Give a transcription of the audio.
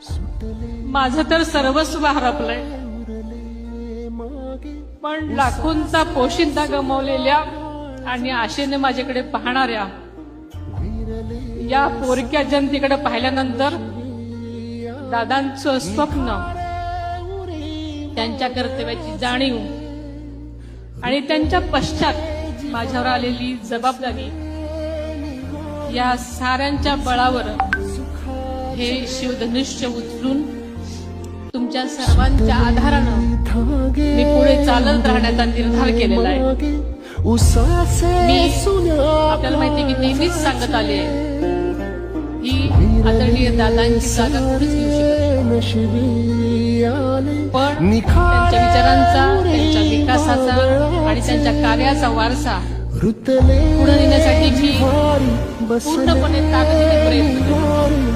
माझं तर सर्वस्व हरपलंय, पण लाखोंचा पोशिंदा गमावलेल्या आणि आशेने माझ्याकडे पाहणाऱ्या या पोरक्या जनतेकडे पाहिल्यानंतर दादांचं स्वप्न, त्यांच्या कर्तव्याची जाणीव आणि त्यांच्या पश्चात माझ्यावर आलेली जबाबदारी, या साऱ्यांच्या बळावर हे शिवधनुष्य उचलून तुमच्या सर्वांच्या आधारानं मी पुढे चालत राहण्याचा निर्धार केलेला आहे. मी आपल्याला माहिती की नेहमीच सांगत आले आहे, ही आदरणीय दादांची जागा कोणीच घेऊ शकत, पण त्यांच्या विचारांचा, त्यांच्या विकासाचा आणि त्यांच्या कार्याचा वारसा पुढे नेण्यासाठी मी पूर्णपणे ताकदीने प्रयत्न करतो.